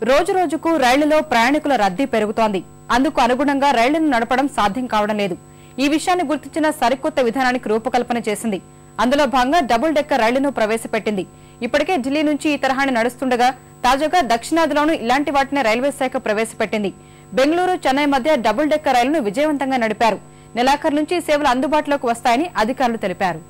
రోజు రోజుకు రైళ్లలో ప్రయాణికుల రద్దీ పెరుగుతోంది. అందుకు అనుగుణంగా రైళ్లను నడపడం సాధ్యం కావడం లేదు. ఈ విషయాన్ని గుర్తించిన సరికొత్త విధానానికి రూపకల్పన చేసింది. అందులో భాగంగా డబుల్ డెక్కర్ రైళ్లను ప్రవేశపెట్టింది. ఇప్పటికే ఢిల్లీ నుంచి ఈ తరహాని నడుస్తుండగా తాజాగా దక్షిణాదిలోనూ ఇలాంటి వాటిని రైల్వే శాఖ ప్రవేశపెట్టింది. బెంగళూరు, చెన్నై మధ్య డబుల్ డెక్కర్ రైలును విజయవంతంగా నడిపారు. నెలాఖరు నుంచి సేవలు అందుబాటులోకి వస్తాయని అధికారులు తెలిపారు.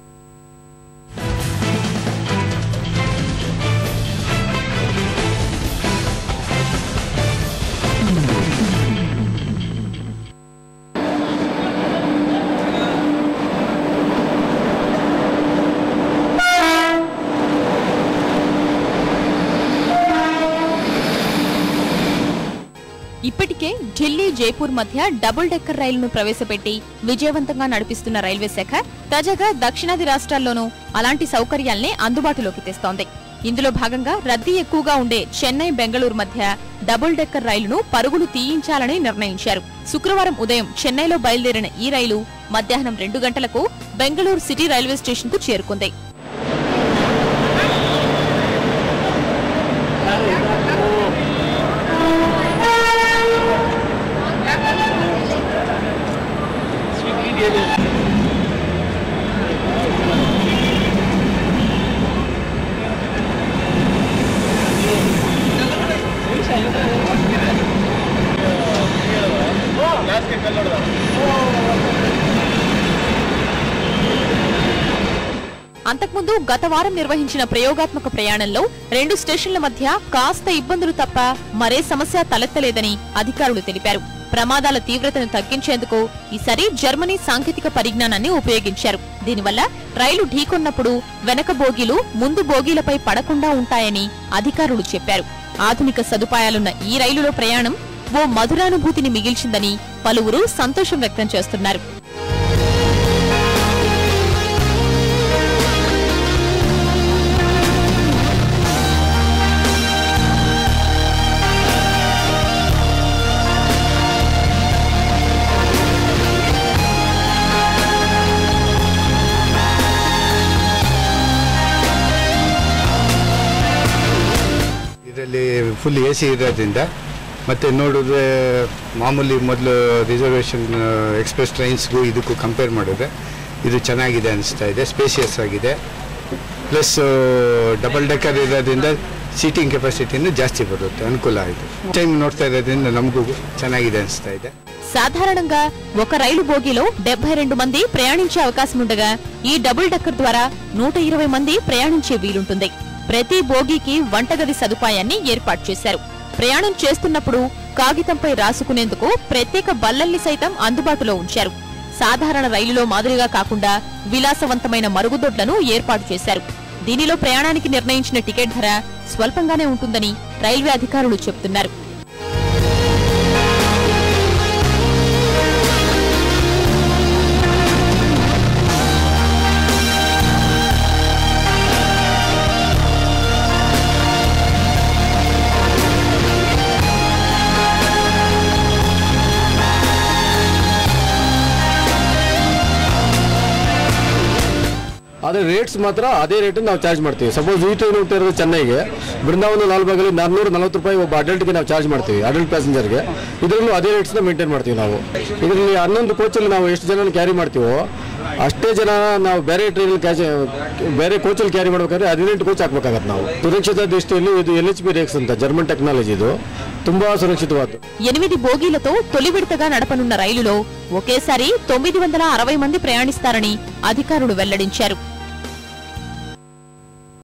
ఇప్పటికే ఢిల్లీ, జైపూర్ మధ్య డబుల్ డెక్కర్ రైలును ప్రవేశపెట్టి విజయవంతంగా నడిపిస్తున్న రైల్వే శాఖ తాజాగా దక్షిణాది రాష్ట్రాల్లోనూ అలాంటి సౌకర్యాల్ని అందుబాటులోకి తెస్తోంది. ఇందులో భాగంగా రద్దీ ఎక్కువగా ఉండే చెన్నై, బెంగళూరు మధ్య డబుల్ డెక్కర్ రైలును పరుగులు తీయించాలని నిర్ణయించారు. శుక్రవారం ఉదయం చెన్నైలో బయలుదేరిన ఈ రైలు మధ్యాహ్నం 2 గంటలకు బెంగళూరు సిటీ రైల్వే స్టేషన్ కు చేరుకుంది. అంతకుముందు గత వారం నిర్వహించిన ప్రయోగాత్మక ప్రయాణంలో 2 స్టేషన్ల మధ్య కాస్త ఇబ్బందులు తప్ప మరే సమస్య తలెత్తలేదని అధికారులు తెలిపారు. ప్రమాదాల తీవ్రతను తగ్గించేందుకు ఈసారి జర్మనీ సాంకేతిక పరిజ్ఞానాన్ని ఉపయోగించారు. దీనివల్ల రైలు ఢీకొన్నప్పుడు వెనక బోగీలు ముందు బోగీలపై పడకుండా ఉంటాయని అధికారులు చెప్పారు. ఆధునిక సదుపాయాలున్న ఈ రైలులో ప్రయాణం ఓ మధురానుభూతిని మిగిల్చిందని పలువురు సంతోషం వ్యక్తం చేస్తున్నారు. ಇದರಲ್ಲಿ ಫುಲ್ ಎ ಸಿ ಇರೋದ್ರಿಂದ ಮತ್ತು ನೋಡಿದ್ರೆ ಮಾಮೂಲಿ ಮೊದಲು ರಿಸರ್ವೇಷನ್ ಎಕ್ಸ್ಪ್ರೆಸ್ ಟ್ರೈನ್ಸ್ಗೂ ಇದಕ್ಕೂ ಕಂಪೇರ್ ಮಾಡಿದ್ರೆ ಇದು ಚೆನ್ನಾಗಿದೆ ಅನಿಸ್ತಾ ಇದೆ. ಸ್ಪೇಷಿಯಸ್ ಆಗಿದೆ. ಪ್ಲಸ್ ಡಬಲ್ ಡೆಕ್ಕರ್ ಇರೋದ್ರಿಂದ ಸೀಟಿಂಗ್ ಕೆಪಾಸಿಟಿನೂ ಜಾಸ್ತಿ ಬರುತ್ತೆ. ಅನುಕೂಲ ಆಯಿತು. ಟೈಮ್ ನೋಡ್ತಾ ಇರೋದ್ರಿಂದ ನಮಗೂ ಚೆನ್ನಾಗಿದೆ ಅನಿಸ್ತಾ ಇದೆ. సాధారణంగా ఒక రైలు బోగీలో 72 మంది ప్రయాణించే అవకాశం ఉండగా ఈ డబుల్ డెక్కర్ ద్వారా 120 మంది ప్రయాణించే వీలుంటుంది. ప్రతి బోగీకి వంటగది సదుపాయాన్ని ఏర్పాటు చేశారు. ప్రయాణం చేస్తున్నప్పుడు కాగితంపై రాసుకునేందుకు ప్రత్యేక బల్లల్ని సైతం అందుబాటులో ఉంచారు. సాధారణ రైలులో మాదిరిగా కాకుండా విలాసవంతమైన మరుగుదొడ్లను ఏర్పాటు చేశారు. దీనిలో ప్రయాణానికి నిర్ణయించిన టికెట్ ధర స్వల్పంగానే ఉంటుందని రైల్వే అధికారులు చెబుతున్నారు. ಆದರೆ ರೇಟ್ಸ್ ಮಾತ್ರ ಅದೇ ರೇಟ್ ನಾವು ಚಾರ್ಜ್ ಮಾಡ್ತೀವಿ. ಸಪೋಸ್ ಈ ಟ್ರೈನ್ ಹೋಗ್ತಾ ಇರೋದು ಚೆನ್ನೈಗೆ ಬೃಂದಾವನ ಲಾಲ್ಬಾಗಲ್ಲಿ 440 ರೂಪಾಯಿ ಒಬ್ಬ ಅಡಲ್ಟ್ಗೆ ನಾವು ಚಾರ್ಜ್ ಮಾಡ್ತೀವಿ. ಅಡಲ್ಟ್ ಪ್ಯಾಸೆಂಜರ್ಗೆ ಇದರಲ್ಲೂ ಅದೇ ರೇಟ್ಸ್ನ ಮೇಂಟೈನ್ ಮಾಡ್ತೀವಿ. ನಾವು ಇದರಲ್ಲಿ 11 ಕೋಚಲ್ಲಿ ನಾವು ಎಷ್ಟು ಜನ ಕ್ಯಾರಿ ಮಾಡ್ತೀವೋ ಅಷ್ಟೇ ಜನ ನಾವು ಬೇರೆ ಟ್ರೈನಲ್ಲಿ ಬೇರೆ ಕೋಚಲ್ಲಿ ಕ್ಯಾರಿ ಮಾಡಬೇಕಾದ್ರೆ 18 ಕೋಚ್ ಹಾಕಬೇಕಾಗತ್ತೆ. ನಾವು ಸುರಕ್ಷತಾ ದೃಷ್ಟಿಯಲ್ಲಿ ಇದು LHB ರೇಕ್ಸ್ ಅಂತ జర్మన్ టెక్నాలజీ. ఇది ತುಂಬಾ సురక్షితవాదు. 8 బోగీలతో తొలి విడతగా నడపనున్న రైలులో ఒకేసారి 960 మంది ప్రయాణిస్తారని అధికారులు వెల్లడించారు.